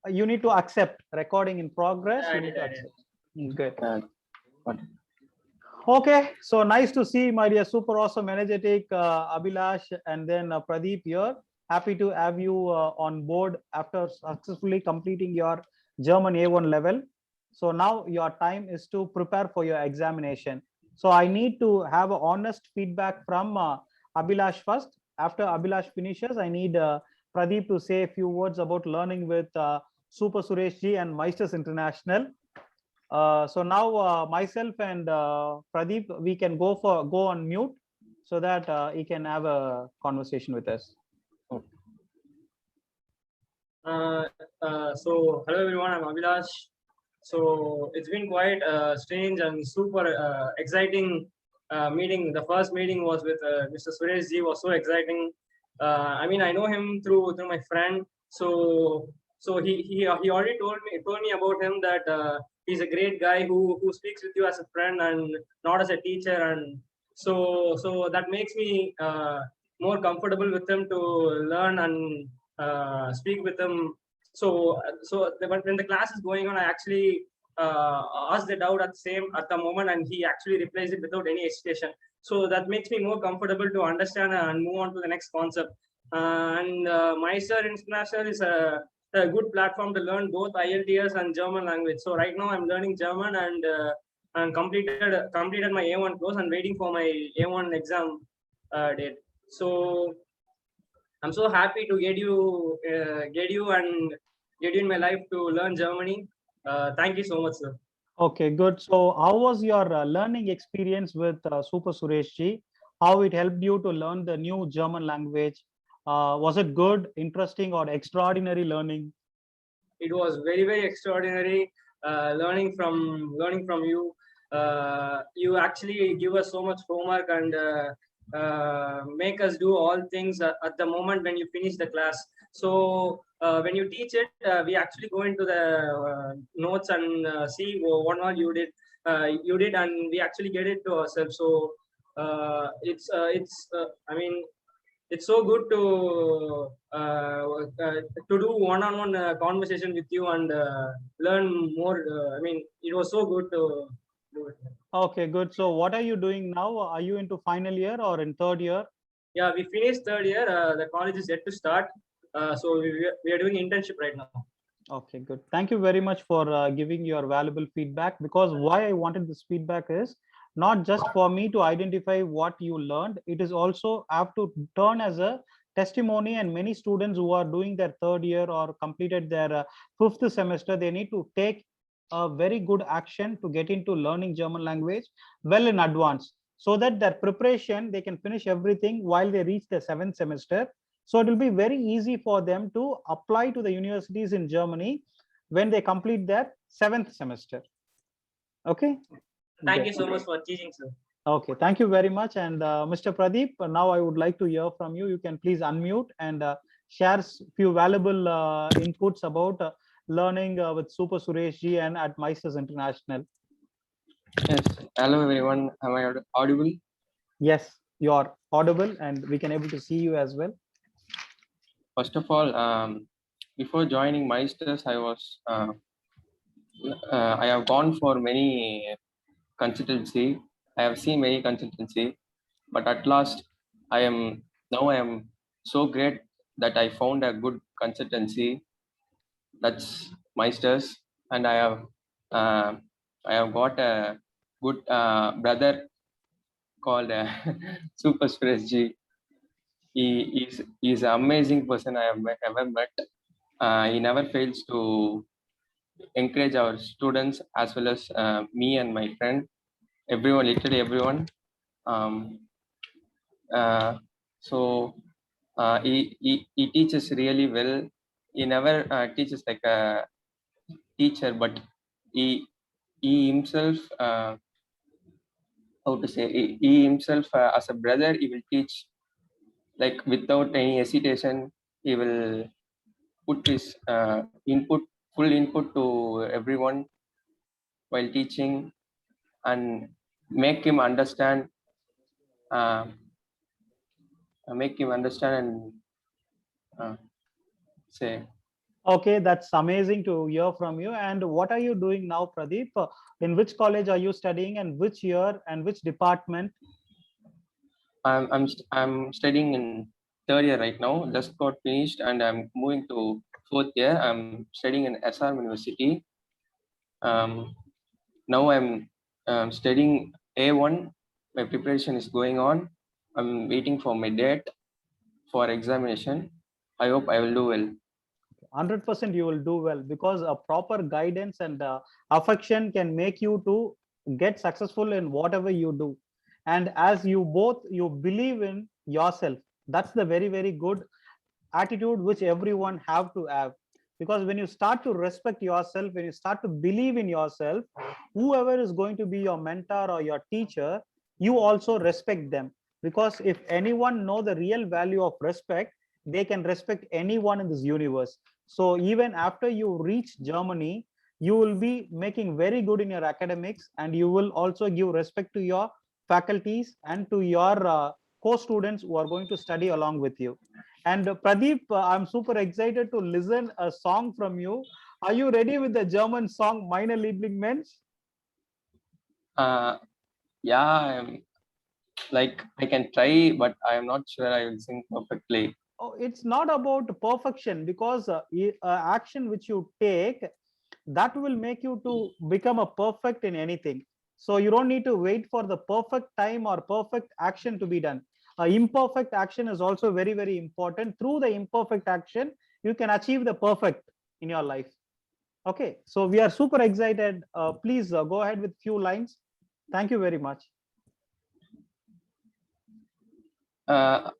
you need to accept recording in progress. You need to accept. Good. Okay, so nice to see my dear super awesome energetic Abhilash and then Pradeep here. Happy to have you on board after successfully completing your German A1 level. So now your time is to prepare for your examination. So I need to have a honest feedback from Abhilash first. After Abhilash finishes, I need Pradeep to say a few words about learning with Super Suresh Ji and Meisters International. So now myself and Pradeep, we can go on mute so that he can have a conversation with us. So hello everyone, I'm Abhilash. So it's been quite strange and super exciting meeting. The first meeting was with Mr. Suresh Ji, was so exciting. I mean, I know him through my friend. So he already told me about him that he's a great guy who speaks with you as a friend and not as a teacher, and so that makes me more comfortable with him to learn and speak with him. So when the class is going on, I actually ask the doubt at the moment, and he actually replies it without any hesitation. So that makes me more comfortable to understand and move on to the next concept. And Meister International is a good platform to learn both IELTS and German language. So right now I'm learning German and completed my A1 course and waiting for my A1 exam date. So I'm so happy to get you and get you in my life to learn Germany. Thank you so much, sir. Okay, good. So how was your learning experience with Super Suresh Ji? How it helped you to learn the new German language? Was it good, interesting, or extraordinary learning? It was very, very extraordinary learning from you. You actually give us so much homework and make us do all things at the moment when you finish the class. So when you teach it, we actually go into the notes and see what all you did, and we actually get it to ourselves. So I mean, it's so good to do one-on-one conversation with you and learn more. I mean, it was so good to do it. Okay, good. So what are you doing now? Are you into final year or in third year? Yeah, we finished third year. The college is yet to start. So we are doing internship right now. Okay, good. Thank you very much for giving your valuable feedback, because why I wanted this feedback is not just for me to identify what you learned, it is also have to turn as a testimony, and many students who are doing their third year or completed their fifth semester, they need to take a very good action to get into learning German language well in advance, so that their preparation, they can finish everything while they reach the seventh semester. So it will be very easy for them to apply to the universities in Germany when they complete their seventh semester. Okay. Thank you so much for teaching, sir. Okay, thank you very much. And Mr. Pradeep, now I would like to hear from you. You can please unmute and share few valuable inputs about learning with Super Suresh Ji and at Meisters International. Yes. Hello, everyone. Am I audible? Yes, you are audible, and we can able to see you as well. First of all, before joining Meisters, I have gone for many consultancy. I have seen many consultancy, but at last, I am so great that I found a good consultancy. That's Meisters, and uh, I have got a good brother called Super Suresh Ji. He's an amazing person I have ever met. He never fails to encourage our students as well as me and my friend, everyone, literally everyone. Um, so he teaches really well. He never teaches like a teacher, but he himself, how to say, he himself as a brother, he will teach like without any hesitation. He will put his full input to everyone while teaching and make him understand, uh, and say Okay, that's amazing to hear from you. And what are you doing now, Pradeep? In which college are you studying, and which year and which department? I'm studying in third year right now. Just got finished, and I'm moving to fourth year. I'm studying in SRM University. Um, Now I'm studying A1. My preparation is going on. I'm waiting for my date for examination. I hope I will do well. 100% you will do well, because a proper guidance and affection can make you to get successful in whatever you do. And as you both, you believe in yourself, that's the very, very good attitude which everyone have to have. Because when you start to respect yourself, when you start to believe in yourself, whoever is going to be your mentor or your teacher, you also respect them. Because if anyone know the real value of respect, they can respect anyone in this universe. So even after you reach Germany, you will be making very good in your academics, and you will also give respect to your faculties and to your co-students who are going to study along with you. And Pradeep, I'm super excited to listen a song from you. Are you ready with the German song Meine Lieblingsmensch? Uh, yeah, I can try, but I am not sure I will sing perfectly. Oh, it's not about perfection, because action which you take, that will make you to become a perfect in anything. So you don't need to wait for the perfect time or perfect action to be done. Imperfect action is also very, very important. Through the imperfect action, you can achieve the perfect in your life. Okay, so we are super excited. Please go ahead with few lines. Thank you very much. Uh,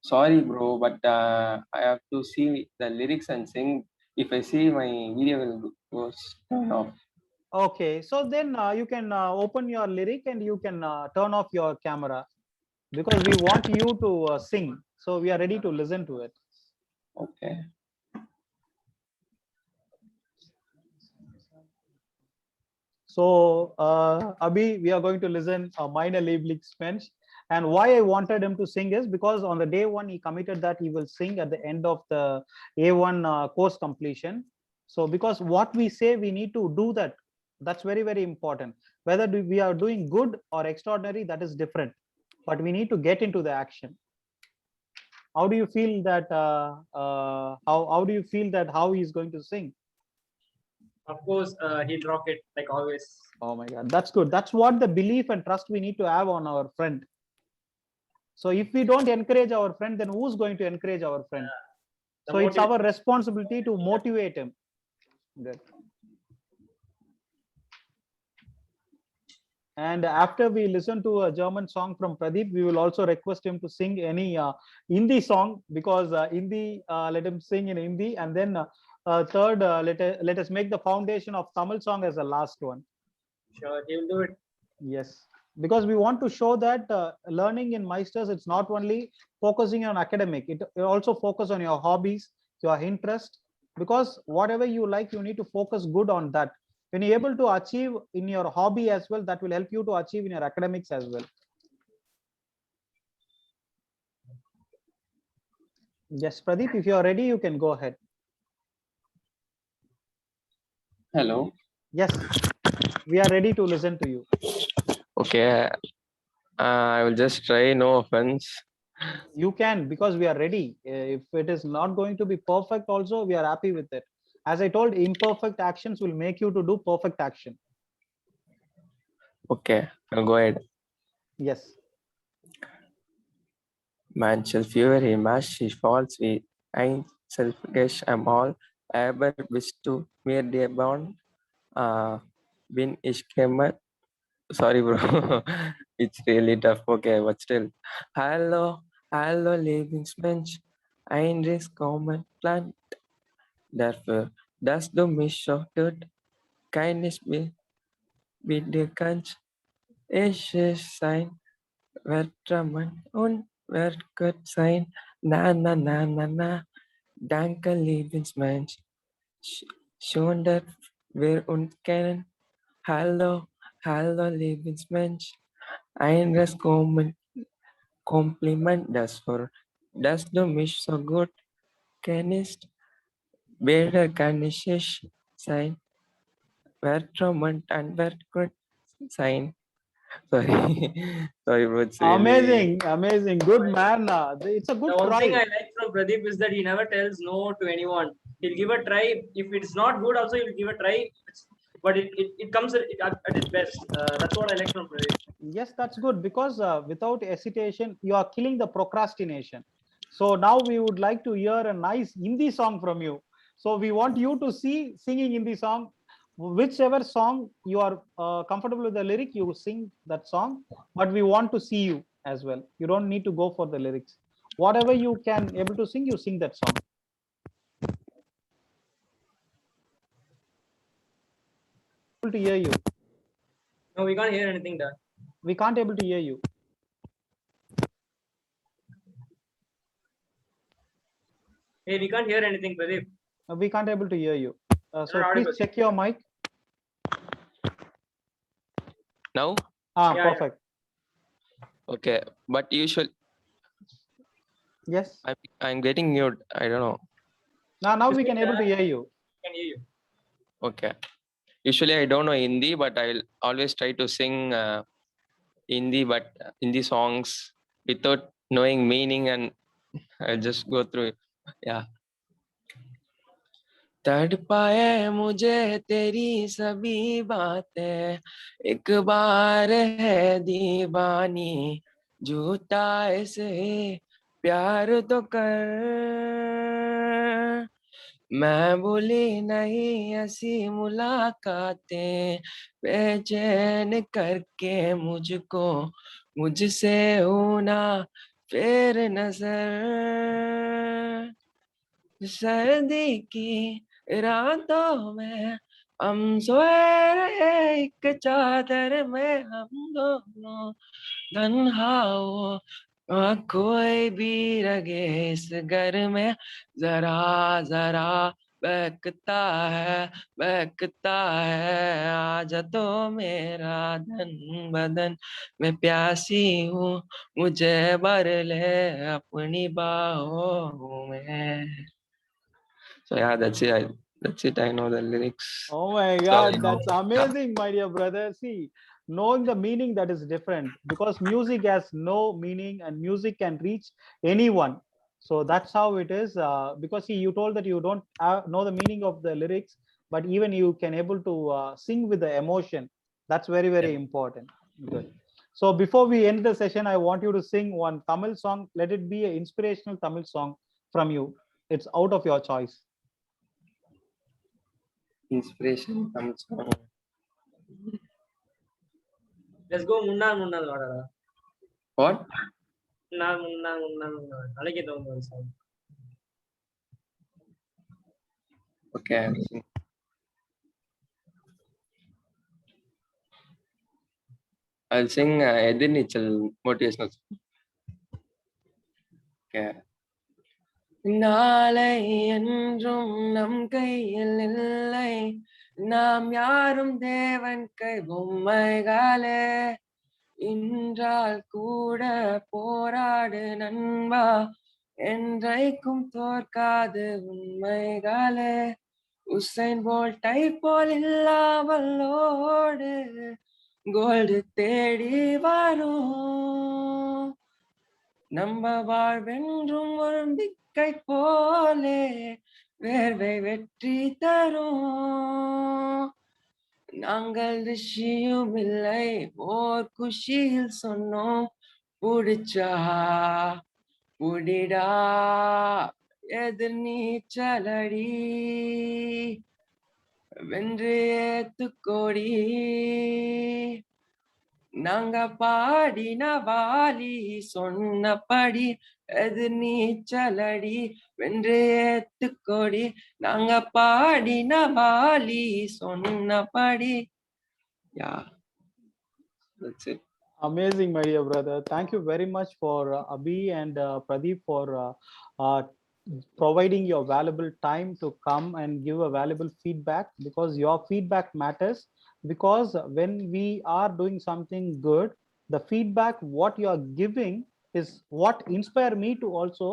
Sorry, bro, but I have to see the lyrics and sing. If I see, my video will go turn off. Okay, so then you can open your lyric and you can turn off your camera, because we want you to sing. So we are ready to listen to it. Okay. So Abhi, we are going to listen Meine Lieblingsmensch. And why I wanted him to sing is because on the day one, he committed that he will sing at the end of the A1 course completion. So because what we say, we need to do that. That's very, very important. Whether we are doing good or extraordinary, that is different. But we need to get into the action. How do you feel that? How do you feel that how he is going to sing? Of course, he'll rock it like always. Oh my God, that's good. That's what the belief and trust we need to have on our friend. So if we don't encourage our friend, then who's going to encourage our friend? The So it's motivation. our responsibility to motivate him. Good. And after we listen to a German song from Pradeep, we will also request him to sing any Hindi song, because Hindi, let him sing in Hindi. And then third, let us make the foundation of Tamil song as the last one. Sure, he'll do it. Yes, because we want to show that learning in Meisters, it's not only focusing on academic, it also focus on your hobbies, your interest, because whatever you like, you need to focus good on that. When you're able to achieve in your hobby as well, that will help you to achieve in your academics as well. Yes, Pradeep, if you are ready, you can go ahead. Hello. Yes, we are ready to listen to you. Okay. I will just try. No offense. You can, because we are ready. If it is not going to be perfect also, we are happy with it. As I told, imperfect actions will make you to do perfect action. Okay, I'll go ahead. Yes. Man shall fear him as she falls with ein selfish am all ever wish to mere dear bond. Bin ich käme. Sorry, bro. It's really tough. Okay, but still. Hallo, hallo, Lebensmensch. Ein Riss kommen plant. Dafür, dass du mich so tut. Keines mit dir kannst. Ich es sein. Wer trammen und wer Gott sein. Na, na, na, na, na. Danke, Lebensmensch. Schon, dass wir uns kennen. Hallo, hallo, Lebensmensch. Ein Kompliment, dass du mich so gut kennst. Where can shish sign? Where Trumont and where could sign? Sorry, sorry, bro. It's really Amazing, good man. It's a good The one thing try. I like from Pradeep is that he never tells no to anyone. He'll give a try. If it's not good, also he'll give a try. But it comes at its best. That's what I like from Pradeep. Yes, that's good because without hesitation, you are killing the procrastination. So now we would like to hear a nice Hindi song from you. So we want you to see singing Hindi song, whichever song you are comfortable with the lyric, you sing that song. But we want to see you as well. You don't need to go for the lyrics. Whatever you can able to sing, you sing that song. Able to hear you. No, we can't hear anything there. We can't able to hear you. Hey, we can't hear anything, Pradeep. We can't able to hear you. So Not please audible. check your mic. now. Yeah, Perfect. Okay, but usually Yes. I'm getting mute. I don't know. Now we can able to hear you. can hear you. Okay. Usually I don't know Hindi, but I'll always try to sing Hindi, but Hindi songs without knowing meaning, and I'll just go through it. Yeah. तड़पाए मुझे तेरी सभी बातें, एक बार है दीवानी, झूठा ऐसे प्यार तो कर, मैं भूली नहीं ऐसी मुलाकातें, बेचैन करके मुझको मुझसे होना फेर नजर, सर्दी की रातों में हम सोए रहे एक चादर में, हम दोनों तन्हाओं, कोई भी रगे इस घर में, जरा जरा बहकता है आज तो मेरा धन बदन, मैं प्यासी हूँ मुझे भर ले अपनी बाहों में. So yeah, that's it. That's it. I know the lyrics. Oh my God, that's amazing, my dear brother. See, knowing the meaning that is different because music has no meaning and music can reach anyone. So that's how it is. Because see, you told that you don't know the meaning of the lyrics, but even you can able to sing with the emotion. That's very important. Good. So before we end the session, I want you to sing one Tamil song. Let it be an inspirational Tamil song from you. It's out of your choice. Inspiration comes from. Let's go Munna Munna Lada. What? Munna. I like it one song. Okay. I'll sing Edirnichal motivational. Okay. நாளை என்றும் நம் கையில் இல்லை, நாம் யாரும் தேவன் கை பொம்மைகளே, இன்றால் கூட போராடு நண்பா, என்றைக்கும் தோற்காது உண்மைகளே, உசைன் போல்ட்டை போல் இல்லாமல் ஓடு, கோல்டு தேடி வரும், நம்ம வாழ்வென்றும் ஒலிம்பிக்கை போலே வேர்வை வெற்றி தரும், நாங்கள் ரிஷியும் இல்லை ஓர் குஷியில் சொன்னோம், புடிச்சா புடிடா எதிர் நீச்சலடி, வென்று ஏத்துக்கோடி, நாங்க பாடின வாலி சொன்னபடி எதிர் நீச்சலடி, வென்று ஏத்துக்கோடி, நாங்க பாடின வாலி சொன்னபடி. Yeah, that's it. Amazing, my dear brother. Thank you very much for Abhi and Pradeep for providing your valuable time to come and give a valuable feedback, because your feedback matters. Because when we are doing something good, the feedback what you are giving is what inspire me to also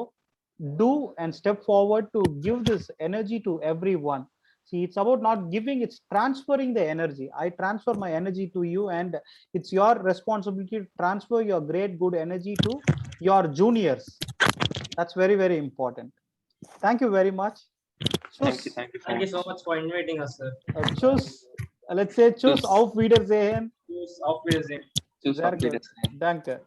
do and step forward to give this energy to everyone. See, it's about not giving, it's transferring the energy. I transfer my energy to you, and it's your responsibility to transfer your great good energy to your juniors. That's very, very important. Thank you very much. Thank you. Tschüss. Thank you. Thank you so much for inviting us, sir. Tschüss. Let's say tschüss, Tschüss. auf Wiedersehen. Tschüss, auf Wiedersehen. Tschüss, Sehr auf gut. Wiedersehen. Danke.